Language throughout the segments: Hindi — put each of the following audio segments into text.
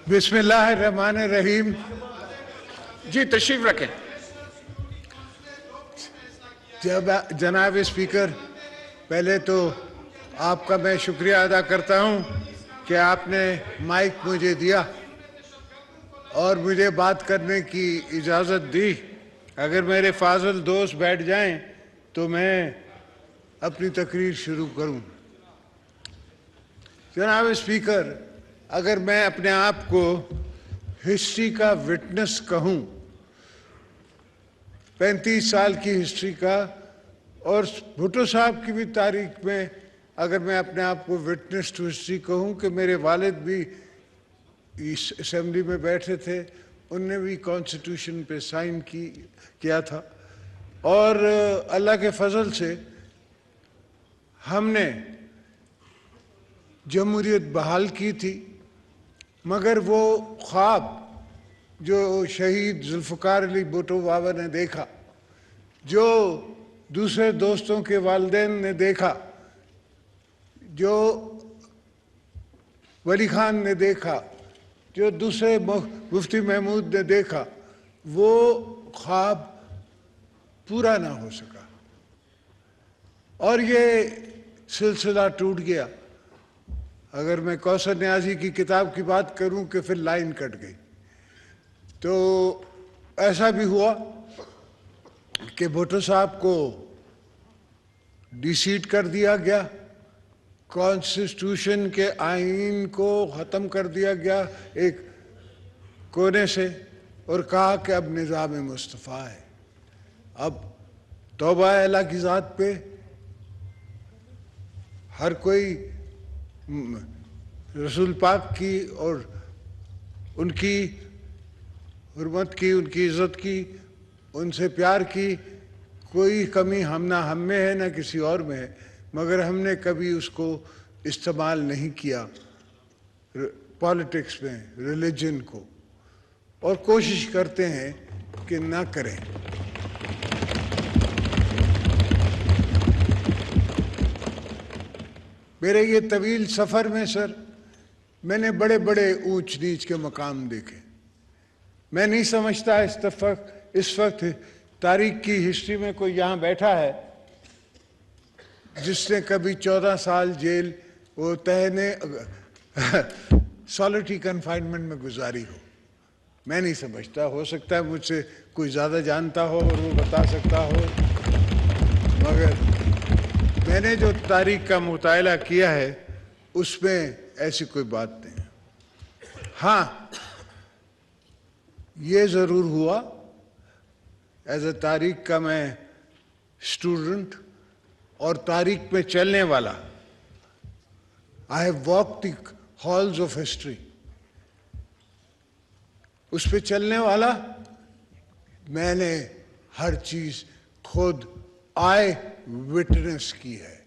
बिस्मिल्लाहिर्रहमानिर्रहीम। जी तशरीफ रखें। जनाब स्पीकर, पहले तो आपका मैं शुक्रिया अदा करता हूं कि आपने माइक मुझे दिया और मुझे बात करने की इजाज़त दी। अगर मेरे फाजिल दोस्त बैठ जाएं तो मैं अपनी तकरीर शुरू करूं। जनाब स्पीकर, अगर मैं अपने आप को हिस्ट्री का विटनेस कहूं, 35 साल की हिस्ट्री का, और भुट्टो साहब की भी तारीख में अगर मैं अपने आप को विटनेस टू हिस्ट्री कहूं कि मेरे वालिद भी इस असेंबली में बैठे थे, उनने भी कॉन्स्टिट्यूशन पे साइन किया था और अल्लाह के फजल से हमने जमहूरियत बहाल की थी। मगर वो ख्वाब जो शहीद जुल्फ़िकार अली भुट्टो बाबा ने देखा, जो दूसरे दोस्तों के वालिदैन ने देखा, जो वली खान ने देखा, जो दूसरे मुफ्ती महमूद ने देखा, वो ख्वाब पूरा ना हो सका और ये सिलसिला टूट गया। अगर मैं कौसर न्याजी की किताब की बात करूं कि फिर लाइन कट गई, तो ऐसा भी हुआ कि भुट्टो साहब को डिसीट कर दिया गया, कॉन्स्टिट्यूशन के आइन को ख़त्म कर दिया गया एक कोने से और कहा कि अब निज़ाम मुस्तफ़ा है। अब तौबा अल्लाह की ज़ात पे हर कोई रसूल पाक की और उनकी हुर्मत की, उनकी इज़्ज़त की, उनसे प्यार की कोई कमी हम में है ना किसी और में है, मगर हमने कभी उसको इस्तेमाल नहीं किया पॉलिटिक्स में, रिलीजन को, और कोशिश करते हैं कि ना करें। मेरे ये तवील सफ़र में सर, मैंने बड़े बड़े ऊंच नीच के मकाम देखे। मैं नहीं समझता इस वक्त तारीख की हिस्ट्री में कोई यहाँ बैठा है जिसने कभी 14 साल जेल वो तहने सॉलिटरी कन्फाइनमेंट में गुजारी हो। मैं नहीं समझता, हो सकता है मुझसे कोई ज़्यादा जानता हो और वो बता सकता हो, मगर मैंने जो तारीख का मुताला किया है उसमें ऐसी कोई बात नहीं है। हाँ, ये ज़रूर हुआ, एज ए तारीख का मैं स्टूडेंट और तारीख में चलने वाला, I have walk the halls of history, उस पे चलने वाला मैंने हर चीज़ खुद आई विटनेस की है।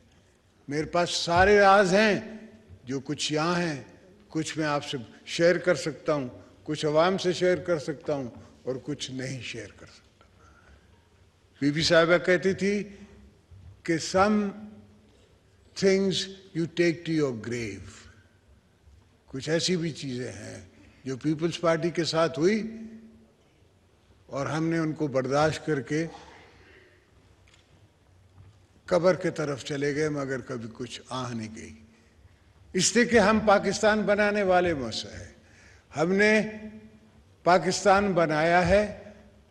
मेरे पास सारे राज हैं, जो कुछ यहाँ हैं, कुछ मैं आपसे शेयर कर सकता हूँ, कुछ अवाम से शेयर कर सकता हूँ और कुछ नहीं शेयर कर सकता। बीबी साहिबा कहती थी कि some things you take to your grave. कुछ ऐसी भी चीज़ें हैं जो पीपल्स पार्टी के साथ हुई और हमने उनको बर्दाश्त करके कब्र के तरफ चले गए, मगर कभी कुछ आह नहीं गई। इसलिए कि हम पाकिस्तान बनाने वाले मौसा है, हमने पाकिस्तान बनाया है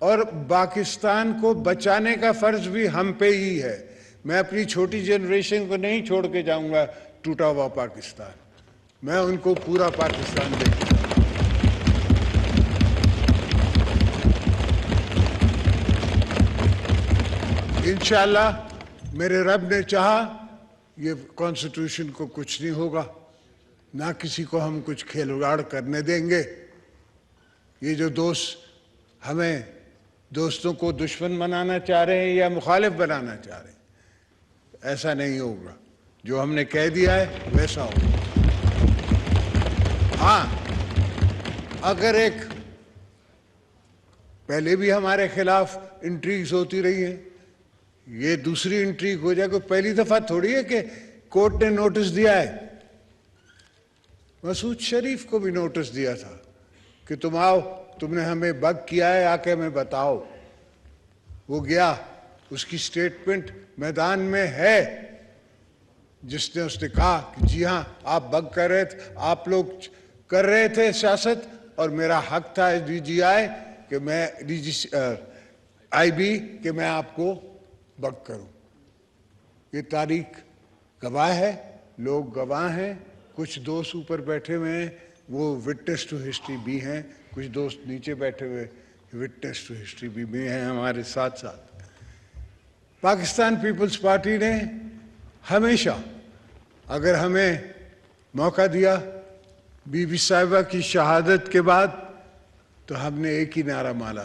और पाकिस्तान को बचाने का फ़र्ज़ भी हम पे ही है। मैं अपनी छोटी जनरेशन को नहीं छोड़ के जाऊंगा टूटा हुआ पाकिस्तान, मैं उनको पूरा पाकिस्तान देंगे। इंशाअल्लाह मेरे रब ने चाहा ये कॉन्स्टिट्यूशन को कुछ नहीं होगा, ना किसी को हम कुछ खिलवाड़ करने देंगे। ये जो दोस्त हमें दोस्तों को दुश्मन बनाना चाह रहे हैं या मुखालिफ बनाना चाह रहे हैं, ऐसा नहीं होगा। जो हमने कह दिया है वैसा होगा। हाँ, अगर एक पहले भी हमारे खिलाफ इंट्रीग्स होती रही हैं, ये दूसरी इंट्रीग हो जाए। कोई पहली दफा थोड़ी है कि कोर्ट ने नोटिस दिया है, मसूद शरीफ को भी नोटिस दिया था कि तुम आओ, तुमने हमें बग किया है, आके हमें बताओ। वो गया, उसकी स्टेटमेंट मैदान में है, जिसने उसने कहा कि जी हाँ, आप बग कर रहे थे, आप लोग कर रहे थे सियासत, और मेरा हक था एस DGI कि मैं IB कि मैं आपको बग करूं। ये तारीख गवाह है, लोग गवाह हैं, कुछ दोस्त ऊपर बैठे हुए हैं, वो विटनेस टू हिस्ट्री भी हैं, कुछ दोस्त नीचे बैठे हुए विटनेस टू हिस्ट्री भी हैं हमारे साथ साथ। पाकिस्तान पीपल्स पार्टी ने हमेशा अगर हमें मौका दिया, बीबी साहिबा की शहादत के बाद, तो हमने एक ही नारा मारा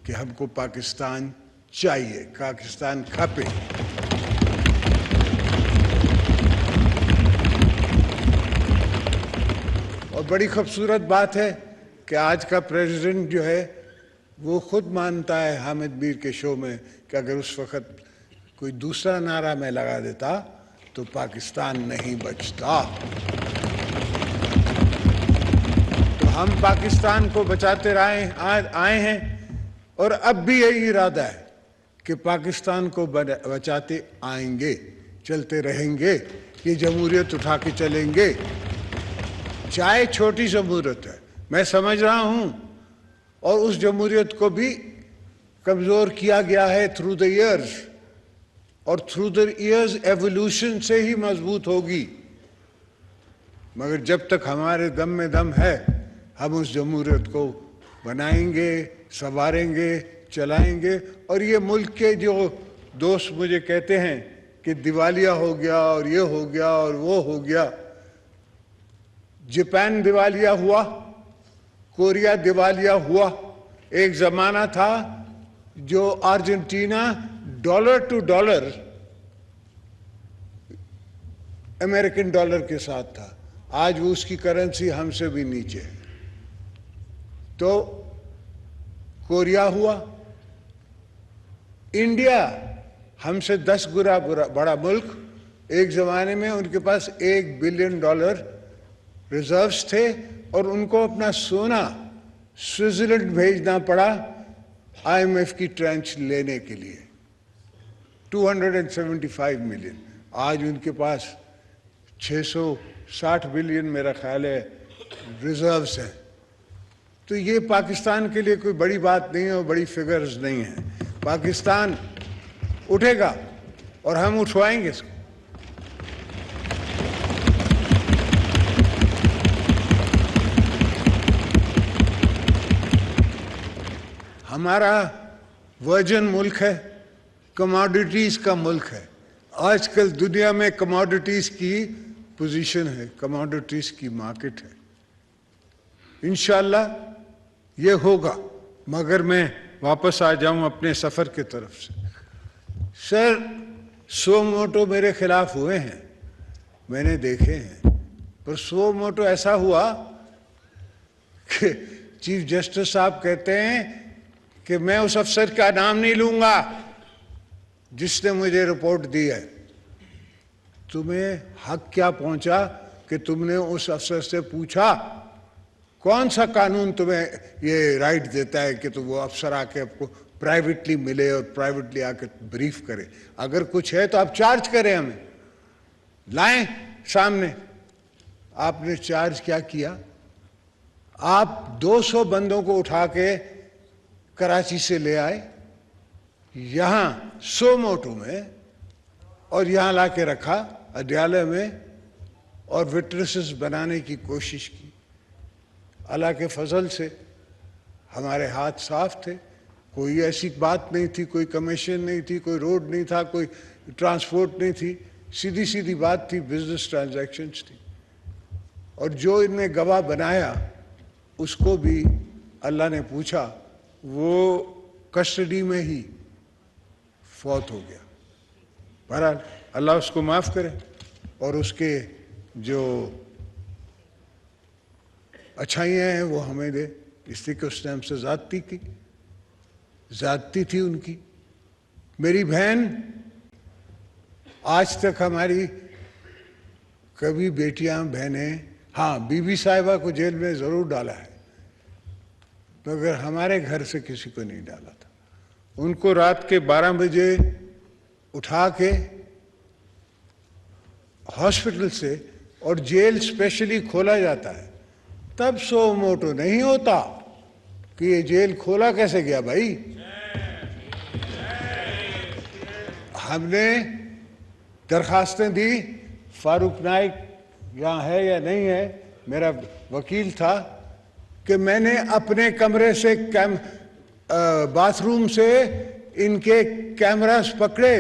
कि हमको पाकिस्तान चाहिए, पाकिस्तान खपे। और बड़ी खूबसूरत बात है कि आज का प्रेसिडेंट जो है वो खुद मानता है हामिद मीर के शो में कि अगर उस वक़्त कोई दूसरा नारा मैं लगा देता तो पाकिस्तान नहीं बचता। तो हम पाकिस्तान को बचाते आए हैं, और अब भी यही इरादा है कि पाकिस्तान को बचाते आएंगे, चलते रहेंगे, ये जमहूरियत उठा के चलेंगे। चाहे छोटी जमहूरियत है, मैं समझ रहा हूं, और उस जमहूरियत को भी कमजोर किया गया है थ्रू द ईयर्स, और थ्रू द ईयर्स एवोल्यूशन से ही मजबूत होगी। मगर जब तक हमारे दम में दम है, हम उस जमहूरियत को बनाएंगे, संवारेंगे, चलाएंगे। और ये मुल्क के जो दोस्त मुझे कहते हैं कि दिवालिया हो गया और ये हो गया और वो हो गया, जापान दिवालिया हुआ, कोरिया दिवालिया हुआ, एक जमाना था जो Argentina dollar to dollar American dollar के साथ था, आज वो उसकी करेंसी हमसे भी नीचे है। तो कोरिया हुआ, इंडिया हमसे 10 गुना बड़ा मुल्क, एक जमाने में उनके पास $1 बिलियन रिजर्व्स थे, और उनको अपना सोना स्विट्जरलैंड भेजना पड़ा IMF की ट्रेंच लेने के लिए, 275 मिलियन। आज उनके पास 660 बिलियन मेरा ख्याल है रिजर्व्स हैं। तो ये पाकिस्तान के लिए कोई बड़ी बात नहीं है और बड़ी फिगर्स नहीं है। पाकिस्तान उठेगा और हम उठवाएंगे इसको। हमारा वर्जन मुल्क है, कमोडिटीज का मुल्क है। आजकल दुनिया में कमोडिटीज की पोजीशन है, कमोडिटीज की मार्केट है। इंशाल्लाह ये होगा। मगर मैं वापस आ जाऊं अपने सफर की तरफ से। सर, 100 मोटो मेरे खिलाफ हुए हैं, मैंने देखे हैं, पर 100 मोटो ऐसा हुआ कि चीफ जस्टिस साहब कहते हैं कि मैं उस अफसर का नाम नहीं लूंगा जिसने मुझे रिपोर्ट दी है। तुम्हें हक क्या पहुंचा कि तुमने उस अफसर से पूछा? कौन सा कानून तुम्हें ये राइट देता है कि तुम वो अफसर आके आपको प्राइवेटली मिले और प्राइवेटली आके ब्रीफ करे? अगर कुछ है तो आप चार्ज करें, हमें लाएं सामने। आपने चार्ज क्या किया? आप 200 बंदों को उठा के कराची से ले आए, यहाँ 100 मोटो में, और यहाँ ला के रखा अड्यालय में, और विटनेसेस बनाने की कोशिश की। अल्लाह के फजल से हमारे हाथ साफ थे, कोई ऐसी बात नहीं थी, कोई कमीशन नहीं थी, कोई रोड नहीं था, कोई ट्रांसपोर्ट नहीं थी, सीधी सीधी बात थी, बिजनेस ट्रांजैक्शंस थी। और जो इनने गवाह बनाया उसको भी अल्लाह ने पूछा, वो कस्टडी में ही फौत हो गया। बहरहाल अल्लाह उसको माफ़ करे और उसके जो अच्छाइयाँ हैं वो हमें दे। इसलिए कि उसने हमसे ज़्यादती की, ज़्यादती थी उनकी। मेरी बहन आज तक हमारी कभी बेटियां बहनें, हाँ बीबी साहिबा को जेल में ज़रूर डाला है, मगर हमारे घर से किसी को नहीं डाला था। उनको रात के 12 बजे उठा के हॉस्पिटल से और जेल स्पेशली खोला जाता है, तब सो मोटो नहीं होता कि ये जेल खोला कैसे गया भाई। हमने दरखास्तें दी, फारूक नाइक यहाँ है या नहीं है, मेरा वकील था, कि मैंने अपने कमरे से बाथरूम से इनके कैमरास पकड़े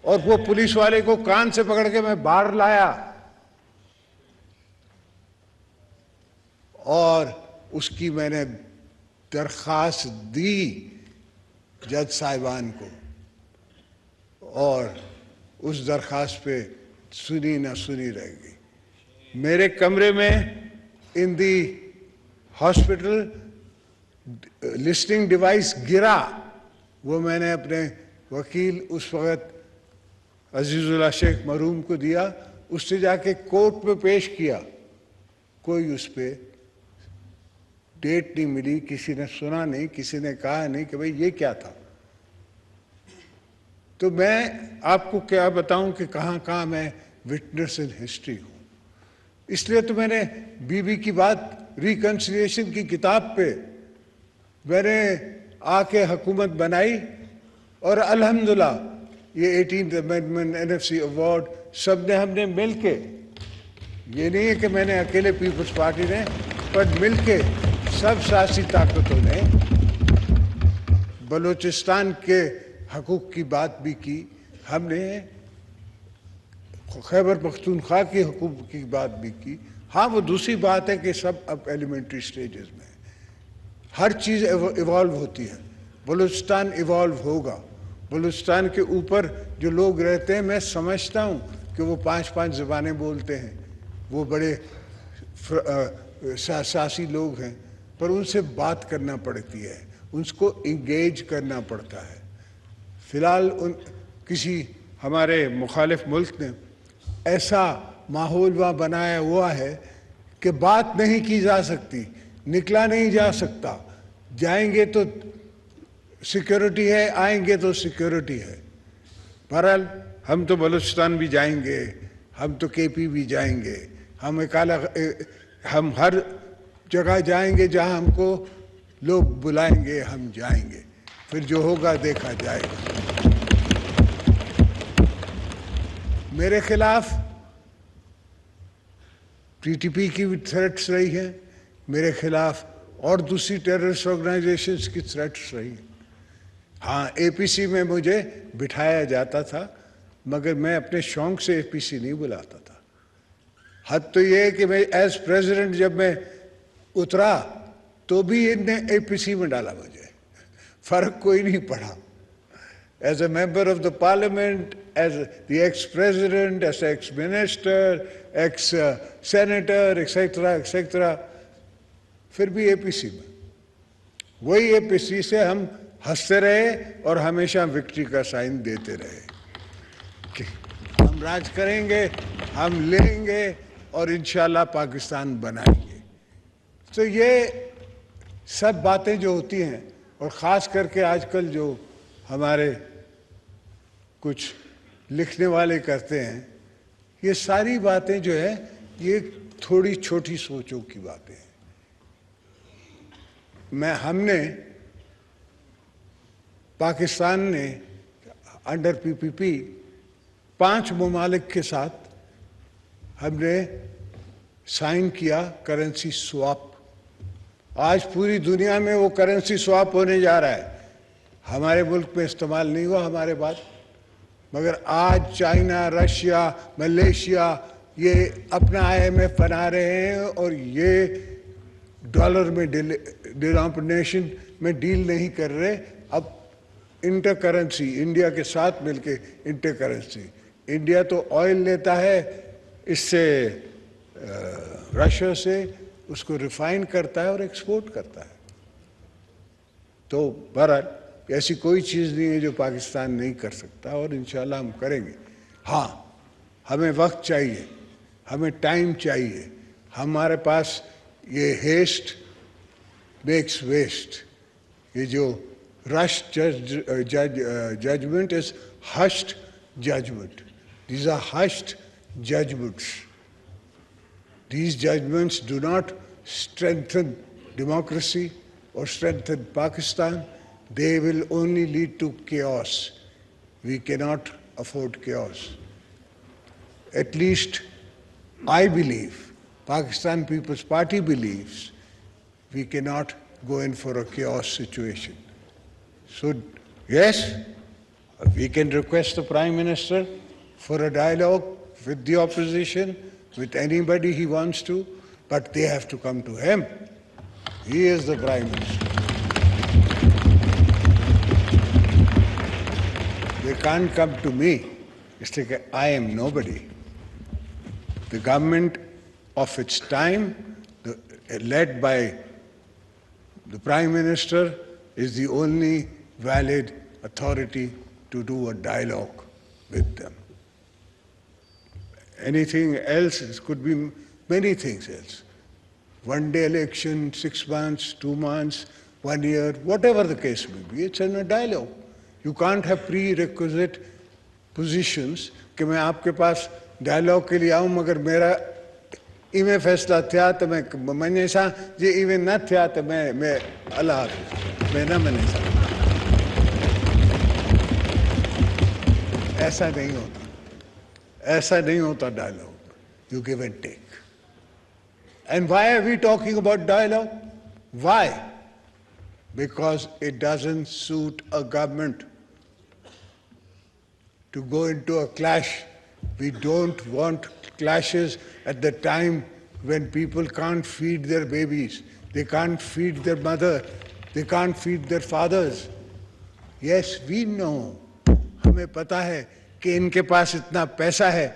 और वो पुलिस वाले को कान से पकड़ के मैं बाहर लाया और उसकी मैंने दरखास्त दी जज साहिबान को, और उस दरखास्त पे सुनी ना सुनी रह गई। मेरे कमरे में इन दी हॉस्पिटल लिस्टिंग डिवाइस गिरा, वो मैंने अपने वकील उस वक़्त अजीजुल्लाह शेख मरहूम को दिया, उससे जाके कोर्ट में पेश किया। कोई उस पर डेट नहीं मिली, किसी ने सुना नहीं, किसी ने कहा नहीं कि भाई ये क्या था। तो मैं आपको क्या बताऊं कि कहाँ कहाँ मैं विटनेस इन हिस्ट्री हूँ। इसलिए तो मैंने बीबी की बात रिकन्सिलिएशन की किताब पे मैंने आके हुकूमत बनाई, और अल्हम्दुलिल्लाह ये 18th अमेंडमेंट, NFC अवार्ड सब ने हमने मिल के, ये नहीं है कि मैंने अकेले पीपल्स पार्टी ने, पर मिल के सब सियासी ताकतों ने बलूचिस्तान के हकूक़ की बात भी की, हमने खैबर पख्तूनख्वा की हकूक़ की बात भी की। हाँ, वो दूसरी बात है कि सब अब एलिमेंट्री स्टेजेस में है, हर चीज़ इवॉल्व होती है। बलूचिस्तान इवॉल्व होगा। बलूचिस्तान के ऊपर जो लोग रहते हैं, मैं समझता हूँ कि वो 5-5 ज़बानें बोलते हैं, वो बड़े सियासी लोग हैं, पर उनसे बात करना पड़ती है, उनको इंगेज करना पड़ता है। फ़िलहाल किसी हमारे मुखालिफ मुल्क ने ऐसा माहौल वहाँ बनाया हुआ है कि बात नहीं की जा सकती, निकला नहीं जा सकता। जाएंगे तो सिक्योरिटी है, आएंगे तो सिक्योरिटी है। बहरहाल हम तो बलूचिस्तान भी जाएंगे, हम तो KP भी जाएंगे, हम हर जगह जाएंगे जहाँ हमको लोग बुलाएंगे, हम जाएंगे, फिर जो होगा देखा जाएगा। मेरे खिलाफ TTP की भी थ्रेट्स रही हैं, मेरे खिलाफ और दूसरी टेररिस्ट ऑर्गेनाइजेशंस की थ्रेट्स रही हैं। हाँ, APC में मुझे बिठाया जाता था, मगर मैं अपने शौक़ से APC नहीं बुलाता था। हद तो ये है कि मैं एज प्रेसिडेंट जब मैं उतरा तो भी इनने APC में डाला मुझे, फ़र्क कोई नहीं पड़ा। As a member of the parliament, as the ex-president, as ex-minister, ex-senator, etc., फिर भी APC में, वही APC से हम हंसते रहे और हमेशा विक्ट्री का साइन देते रहे कि हम राज करेंगे, हम लेंगे और इंशाल्लाह पाकिस्तान बनाएंगे। तो ये सब बातें जो होती हैं, और ख़ास करके आजकल जो हमारे कुछ लिखने वाले करते हैं, ये सारी बातें जो है ये थोड़ी छोटी सोचों की बातें हैं। हमने पाकिस्तान ने अंडर PPP 5 ममालिक के साथ हमने साइन किया करेंसी स्वैप। आज पूरी दुनिया में वो करेंसी स्वैप होने जा रहा है। हमारे मुल्क में इस्तेमाल नहीं हुआ हमारे बाद, मगर आज चाइना, रशिया, मलेशिया ये अपना IMF बना रहे हैं और ये डॉलर में डिनोमिनेशन में डील नहीं कर रहे। अब इंटर करेंसी, इंडिया के साथ मिलके इंटर करेंसी, इंडिया तो ऑयल लेता है इससे रशिया से, उसको रिफाइन करता है और एक्सपोर्ट करता है। तो बहरहाल ऐसी कोई चीज़ नहीं है जो पाकिस्तान नहीं कर सकता, और इंशाल्लाह हम करेंगे। हाँ, हमें वक्त चाहिए, हमें टाइम चाहिए। हमारे पास ये हेस्ट makes waste. ये जो rush judgment is hushed judgment. These are hushed judgments. These judgments do not strengthen democracy or strengthen Pakistan. They will only lead to chaos. We cannot afford chaos. At least I believe, Pakistan People's Party believes, we cannot go in for a chaos situation. So, yes, we can request the Prime Minister for a dialogue with the opposition, with anybody he wants to, but they have to come to him. He is the Prime Minister. They can't come to me. It's like I am nobody. The government of its time, led by the Prime Minister, is the only valid authority to do a dialogue with them. Anything else, it could be many things else. One-day election, 6 months, 2 months, 1 year, whatever the case may be, it's in a dialogue. You can't have prerequisite positions कि मैं आपके पास dialogue के लिए आऊँ मगर मेरा इमे फैसला थिया तो मैं मने सा जे इमे न थिया तो मैं अल्लाह हाफ़िज़ मैं न मने सा ऐसा नहीं होता dialogue. You give and take. And why are we talking about dialogue? Why? Because it doesn't suit a government to go into a clash. We don't want clashes at the time when people can't feed their babies, they can't feed their mother, they can't feed their fathers. Yes, we know. हमें पता है कि इनके पास इतना पैसा है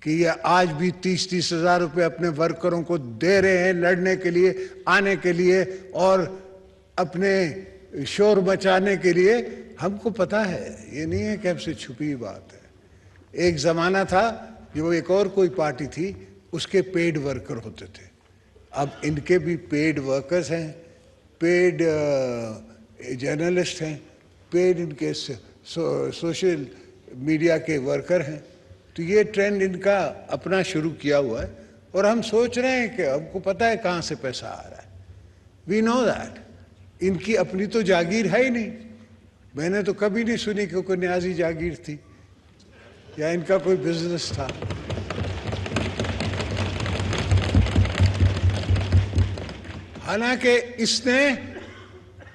कि ये आज भी 30-30 हज़ार रुपये अपने वर्करों को दे रहे हैं लड़ने के लिए, आने के लिए और अपने शोर मचाने के लिए. हमको पता है, ये नहीं है कि हमसे छुपी बात है. एक ज़माना था जो एक और कोई पार्टी थी, उसके पेड वर्कर होते थे. अब इनके भी पेड वर्कर्स हैं, पेड जर्नलिस्ट हैं, पेड इनके सोशल मीडिया के वर्कर हैं. तो ये ट्रेंड इनका अपना शुरू किया हुआ है और हम सोच रहे हैं कि हमको पता है कहाँ से पैसा आ रहा है. We know that. इनकी अपनी तो जागीर है ही नहीं. मैंने तो कभी नहीं सुनी कि कोई न्याजी जागीर थी या इनका कोई बिजनेस था. हालांकि इसने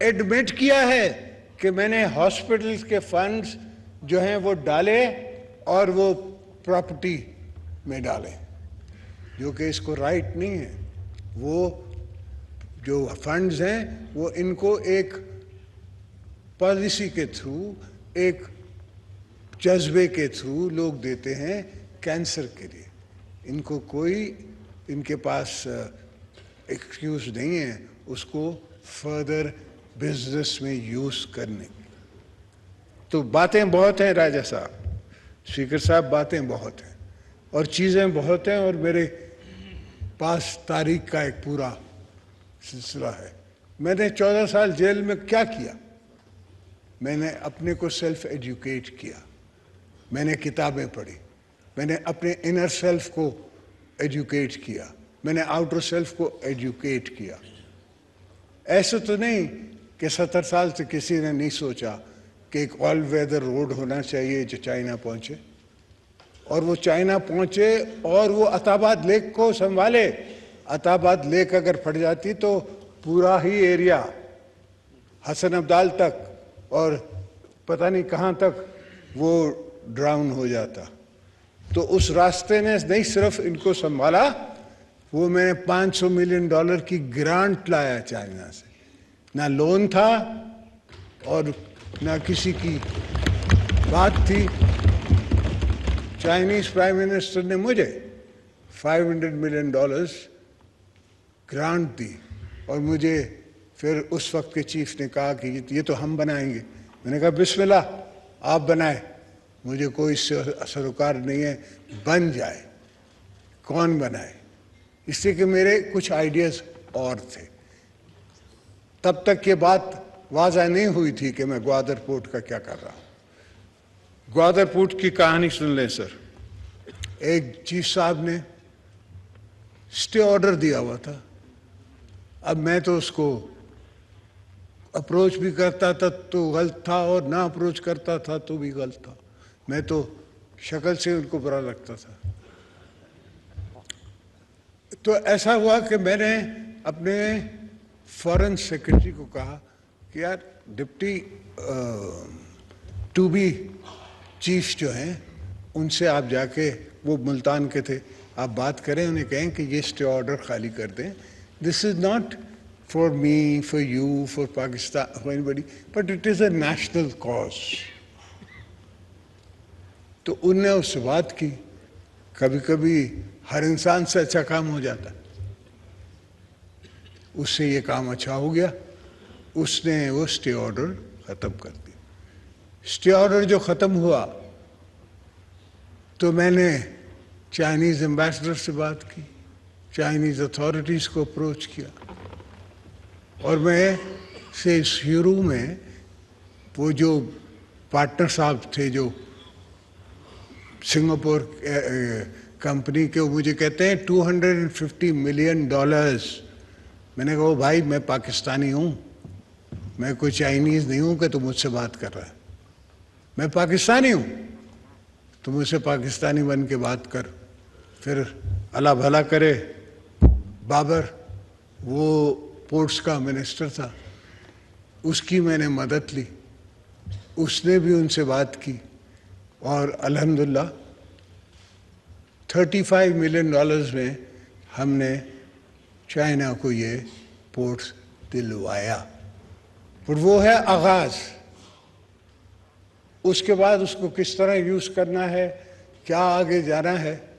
एडमिट किया है कि मैंने हॉस्पिटल्स के फंड्स जो हैं वो डाले और वो प्रॉपर्टी में डाले, जो कि इसको राइट नहीं है. वो जो फंड्स हैं वो इनको एक पॉलिसी के थ्रू, एक जज्बे के थ्रू लोग देते हैं कैंसर के लिए. इनको कोई इनके पास एक्सक्यूज नहीं है उसको फर्दर बिजनेस में यूज करने की. तो बातें बहुत हैं राजा साहब, स्पीकर साहब, बातें बहुत हैं और चीज़ें बहुत हैं और मेरे पास तारीख का एक पूरा सिलसिला है. मैंने 14 साल जेल में क्या किया? मैंने अपने को सेल्फ एजुकेट किया, मैंने किताबें पढ़ी, मैंने अपने इनर सेल्फ को एजुकेट किया, मैंने आउटर सेल्फ को एजुकेट किया. ऐसे तो नहीं कि 70 साल से किसी ने नहीं सोचा कि एक ऑल वेदर रोड होना चाहिए जो चाइना पहुंचे, और वो चाइना पहुंचे और वो अताबाद लेक को संभाले. अताबाद लेक अगर फट जाती तो पूरा ही एरिया हसन अब्दाल तक और पता नहीं कहाँ तक वो ड्राउन हो जाता. तो उस रास्ते ने नहीं सिर्फ इनको संभाला, वो मैंने $500 मिलियन की ग्रांट लाया चाइना से. ना लोन था और ना किसी की बात थी. चाइनीज प्राइम मिनिस्टर ने मुझे $500 मिलियन ग्रांट दी और मुझे फिर उस वक्त के चीफ ने कहा कि ये तो हम बनाएंगे. मैंने कहा बिस्मिल्लाह, आप बनाए, मुझे कोई सरोकार नहीं है, बन जाए. कौन बनाए? इसलिए कि मेरे कुछ आइडियाज़ और थे. तब तक ये बात वाज़ा नहीं हुई थी कि मैं ग्वादर पोर्ट का क्या कर रहा हूं। ग्वादर पोर्ट की कहानी सुन लें सर। एक चीफ साहब ने स्टे ऑर्डर दिया हुआ था। अब मैं तो उसको अप्रोच भी करता था तो गलत था, और ना अप्रोच करता था तो भी गलत था। मैं तो शक्ल से उनको बुरा लगता था। तो ऐसा हुआ कि मैंने अपने फॉरेन सेक्रेटरी को कहा कि यार डिप्टी टू बी चीफ जो हैं उनसे आप जाके, वो मुल्तान के थे, आप बात करें, उन्हें कहें कि ये स्टे ऑर्डर खाली कर दें। This is not for me, for you, for Pakistan, for anybody, but it is a national cause. तो उनने उससे बात की। कभी कभी हर इंसान से अच्छा काम हो जाता, उससे ये काम अच्छा हो गया। उसने वो स्टे ऑर्डर ख़त्म कर दिया। स्टे ऑर्डर जो ख़त्म हुआ तो मैंने चाइनीज़ एम्बेसडर से बात की, चाइनीज़ अथॉरिटीज़ को अप्रोच किया, और मैं से शुरू में वो जो पार्टनर साहब थे जो सिंगापुर कंपनी के, वो मुझे कहते हैं $250 मिलियन। मैंने कहा भाई मैं पाकिस्तानी हूँ, मैं कोई चाइनीज़ नहीं हूँ कि तुम मुझसे बात कर रहा है। मैं पाकिस्तानी हूँ, तो मुझसे पाकिस्तानी बन के बात कर। फिर अल्लाह भला करे, बाबर वो पोर्ट्स का मिनिस्टर था, उसकी मैंने मदद ली, उसने भी उनसे बात की, और अल्हम्दुलिल्लाह $35 मिलियन में हमने चाइना को ये पोर्ट्स दिलवाया। पर वो है आगाज़। उसके बाद उसको किस तरह यूज़ करना है, क्या आगे जाना है,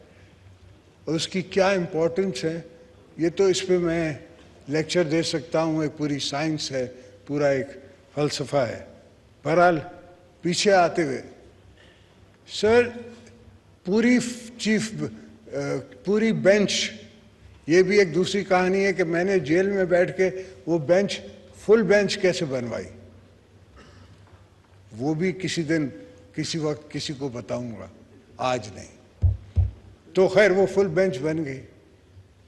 उसकी क्या इम्पोर्टेंस है, ये तो इस पे मैं लेक्चर दे सकता हूँ। एक पूरी साइंस है, पूरा एक फ़लसफ़ा है। बहरहाल पीछे आते हुए सर, पूरी बेंच, ये भी एक दूसरी कहानी है कि मैंने जेल में बैठ के वो बेंच, फुल बेंच कैसे बनवाई, वो भी किसी दिन किसी वक्त किसी को बताऊंगा, आज नहीं। तो खैर वो फुल बेंच बन गई।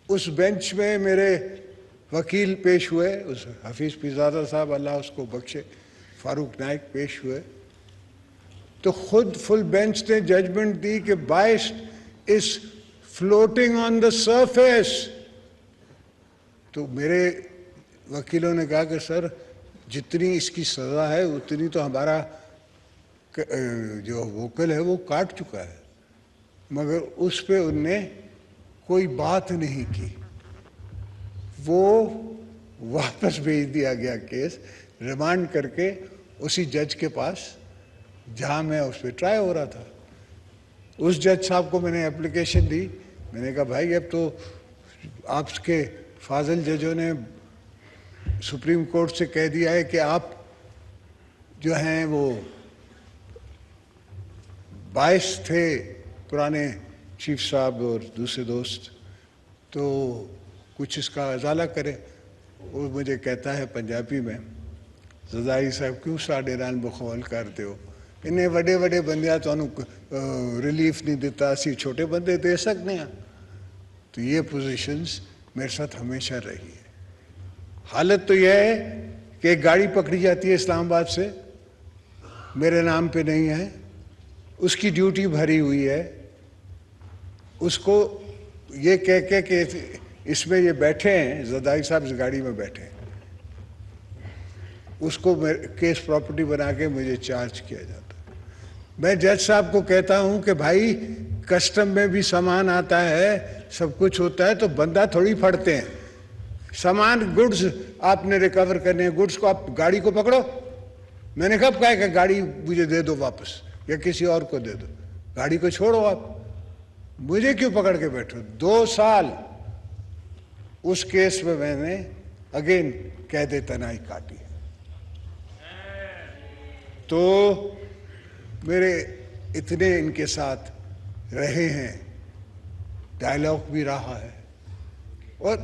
उस बेंच में मेरे वकील पेश हुए, उस हफीज़ पीरज़ादा साहब, अल्लाह उसको बख्शे, फारूक नाइक पेश हुए। तो खुद फुल बेंच ने जजमेंट दी कि बाइस्ट is floating on the surface. तो मेरे वकीलों ने कहा कि सर जितनी इसकी सज़ा है उतनी तो हमारा जो वकील है वो काट चुका है, मगर उस पे उनने कोई बात नहीं की। वो वापस भेज दिया गया केस, रिमांड करके उसी जज के पास जहाँ मैं उस पर ट्राई हो रहा था। उस जज साहब को मैंने एप्लीकेशन दी। मैंने कहा भाई अब तो आपके फाजिल जजों ने सुप्रीम कोर्ट से कह दिया है कि आप जो हैं वो बाइस थे, पुराने चीफ साहब और दूसरे दोस्त, तो कुछ इसका अजाला करें। वो मुझे कहता है पंजाबी में, ज़दाई साहब क्यों साढ़े नाल बखौल करते हो, इन्हें वड्डे वड्डे बंदियां तुहानू रिलीफ नहीं दिता, असी छोटे बंदे दे सकते हैं। तो ये पोजीशंस मेरे साथ हमेशा रही है। हालत तो यह है कि एक गाड़ी पकड़ी जाती है इस्लामाबाद से, मेरे नाम पे नहीं है, उसकी ड्यूटी भरी हुई है, उसको ये कह के कि इसमें ये बैठे हैं, ज़दाई साहब इस गाड़ी में बैठे हैं, उसको केस प्रॉपर्टी बना के मुझे चार्ज किया जाता है। मैं जज साहब को कहता हूं कि भाई कस्टम में भी सामान आता है, सब कुछ होता है, तो बंदा थोड़ी फड़ते हैं। सामान गुड्स आपने रिकवर करने हैं, गुड्स को आप गाड़ी को पकड़ो। मैंने कब कहा कि गाड़ी मुझे दे दो वापस या किसी और को दे दो, गाड़ी को छोड़ो आप, मुझे क्यों पकड़ के बैठो। 2 साल उस केस में मैंने अगेन कैद तनाई काटी है। तो मेरे इतने इनके साथ रहे हैं, डायलॉग भी रहा है। और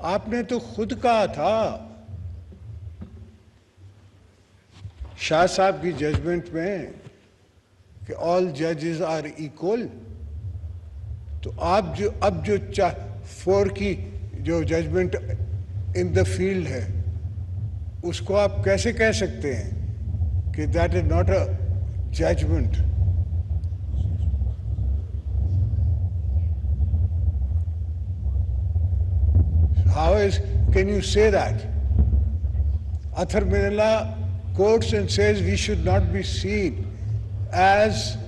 आपने तो खुद कहा था शाह साहब की जजमेंट में कि ऑल जजेस आर इक्वल, तो आप जो अब जो 4 की जो जजमेंट इन द फील्ड है, उसको आप कैसे कह सकते हैं कि that is not a judgement? How can you say that? Athar Minella quotes and says we should not be seen as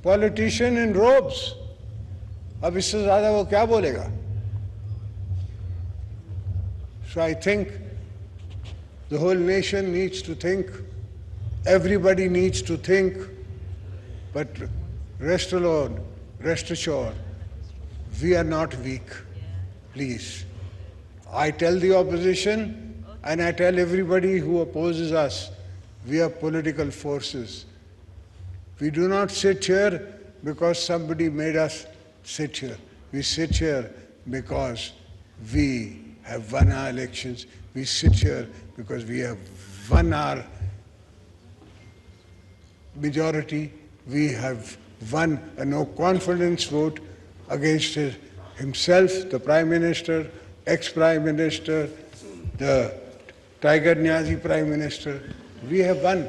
politician in robes. अब इससे ज़्यादा वो क्या बोलेगा? So I think the whole nation needs to think, everybody needs to think, but rest alone, rest assured, we are not weak. Please. I tell the opposition and I tell everybody who opposes us, we are political forces. We do not sit here because somebody made us sit here. We sit here because we have won our elections. We sit here because we have won our majority. We have won a no confidence vote against himself, the Prime Minister, ex-Prime Minister, the Tiger Niazi Prime Minister. We have won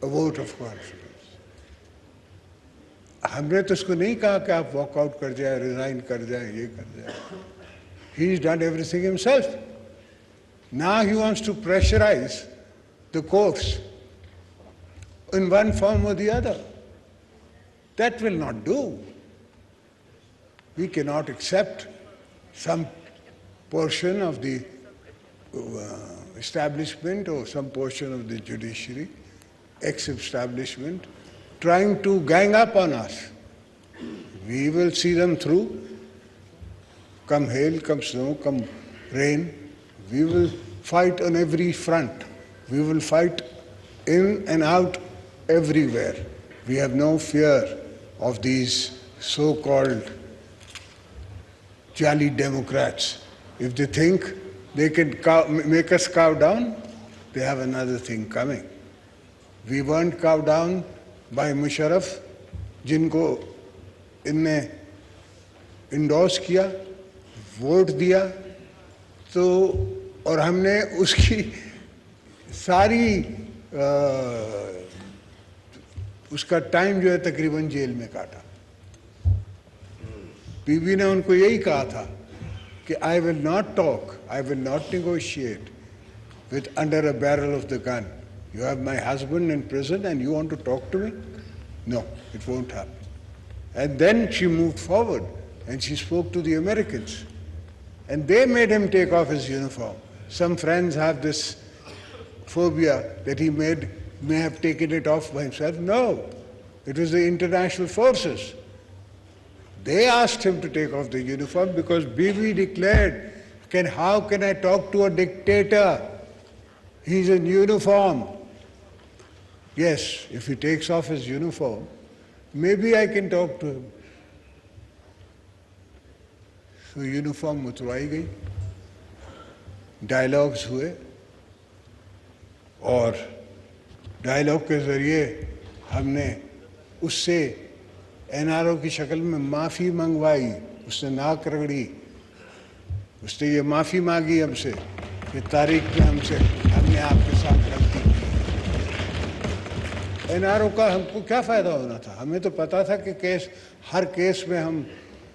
a vote of confidence. हमने तो उसको नहीं कहा कि आप वॉकआउट कर जाए, रिजाइन कर जाए, ये कर जाए. He's done everything himself. Now he wants to pressurize the courts in one form or the other. That will not do. We cannot accept some portion of the establishment or some portion of the judiciary, ex-establishment, trying to gang up on us. We will see them through. Come hail, come snow, come rain. We will fight on every front. We will fight in and out everywhere. We have no fear of these so-called jolly Democrats. If they think they can make us cow down, they have another thing coming. We weren't cowed down by Musharraf, जिनको इनने इंडोर्स किया, वोट दिया, तो और हमने उसकी सारी उसका टाइम जो है तकरीबन जेल में काटा. बीबी ने उनको यही कहा था कि I will not talk, I will not negotiate with under a barrel of the gun. You have my husband in prison and you want to talk to me? No, it won't happen. And then she moved forward and she spoke to the Americans. And they made him take off his uniform. Some friends have this phobia that he may have taken it off by himself. No, it was the international forces. They asked him to take off the uniform because Bibi declared, how can I talk to a dictator? He's in uniform. Yes, if he takes off his uniform, maybe I can talk to him. So uniform उतरवाई गई, डायलॉग्स हुए और डायलॉग के ज़रिए हमने उससे एनआरओ की शक्ल में माफ़ी मंगवाई. उसने नाक रगड़ी, उसने ये माफ़ी मांगी हमसे कि तारीख में हमने आपके साथ गलती की. एनआरओ का हमको क्या फ़ायदा होना था? हमें तो पता था कि हर केस में हम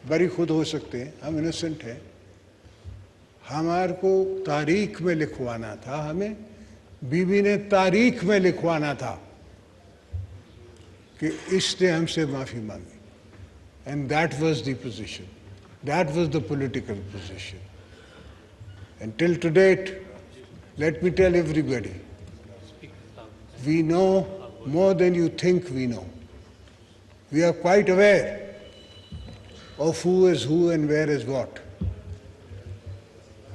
बरी खुद हो सकते हैं, हम इनोसेंट हैं. हमारे को तारीख में लिखवाना था, हमें बीबी ने तारीख में लिखवाना था कि इसने हमसे माफ़ी मांगी. And that was the position. That was the political position. And till to date, let me tell everybody, we know more than you think we know. We are quite aware of who is who and where is what.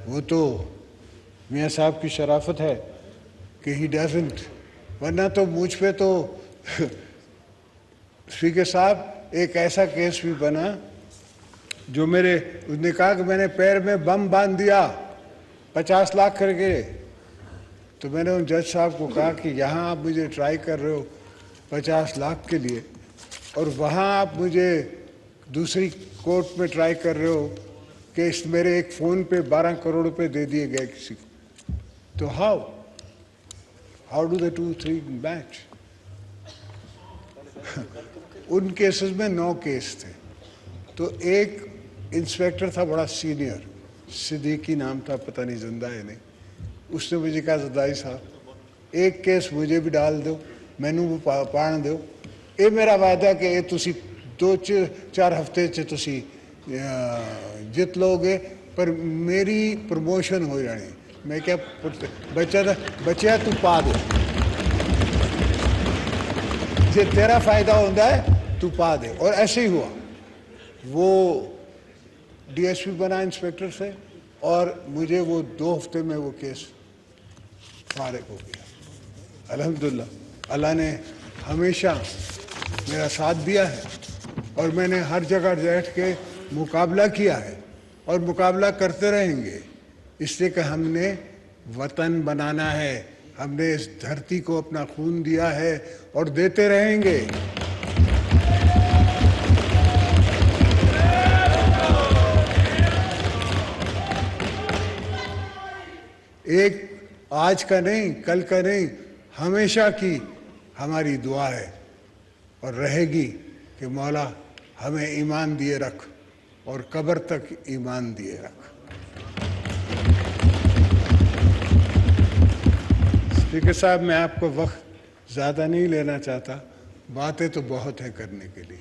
वो तो मियाँ साहब की शराफत है कि he doesn't, वरना तो मुझ पे तो स्पीकर साहब एक ऐसा केस भी बना जो उसने कहा कि मैंने पैर में बम बांध दिया 50 लाख करके, तो मैंने उन जज साहब को कहा कि यहाँ आप मुझे ट्राई कर रहे हो 50 लाख के लिए और वहाँ आप मुझे दूसरी कोर्ट में ट्राई कर रहे हो कि इस मेरे एक फ़ोन पे 12 करोड़ रुपए दे दिए गए किसी को, तो हाउ डू द 2-3 मैच? उन केसेस में 9 केस थे। तो एक इंस्पेक्टर था बड़ा सीनियर, सिद्दीकी नाम था, पता नहीं जिंदा है नहीं, उसने मुझे कहा जरदारी साहब एक केस मुझे भी डाल दो, मैनू भी पाण दो, ये मेरा वायदा कि ये तुसी 2-4 हफ्ते च तुसी जित लोगे पर मेरी प्रमोशन हो जानी। मैं क्या बच्चा तू पा दे, जे तेरा फायदा होता है तू पा दे। और ऐसे ही हुआ, वो डीएसपी बना इंस्पेक्टर से और मुझे वो 2 हफ्ते में वो केस फारिग हो गया। अल्हम्दुलिल्लाह, अल्लाह ने हमेशा मेरा साथ दिया है और मैंने हर जगह बैठ के मुकाबला किया है और मुकाबला करते रहेंगे, इसलिए कि हमने वतन बनाना है, हमने इस धरती को अपना खून दिया है और देते रहेंगे। एक आज का नहीं, कल का नहीं, हमेशा की हमारी दुआ है और रहेगी कि मौला हमें ईमान दिए रख और कब्र तक ईमान दिए रख। स्पीकर साहब, मैं आपको वक्त ज़्यादा नहीं लेना चाहता, बातें तो बहुत हैं करने के लिए,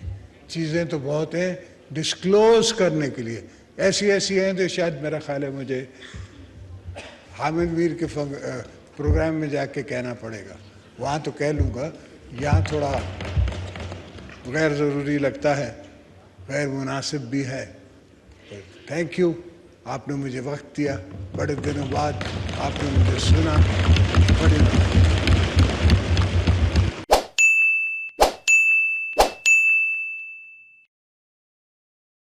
चीज़ें तो बहुत हैं डिस्क्लोज़ करने के लिए, ऐसी ऐसी हैं तो शायद मेरा ख्याल है मुझे हामिद मीर के प्रोग्राम में जाके कहना पड़ेगा, वहाँ तो कह लूँगा, यहाँ थोड़ा गैर ज़रूरी लगता है, गैर मुनासिब भी है। थैंक यू, आपने मुझे वक्त दिया, बड़े दिनों बाद आपने मुझे सुना, बड़े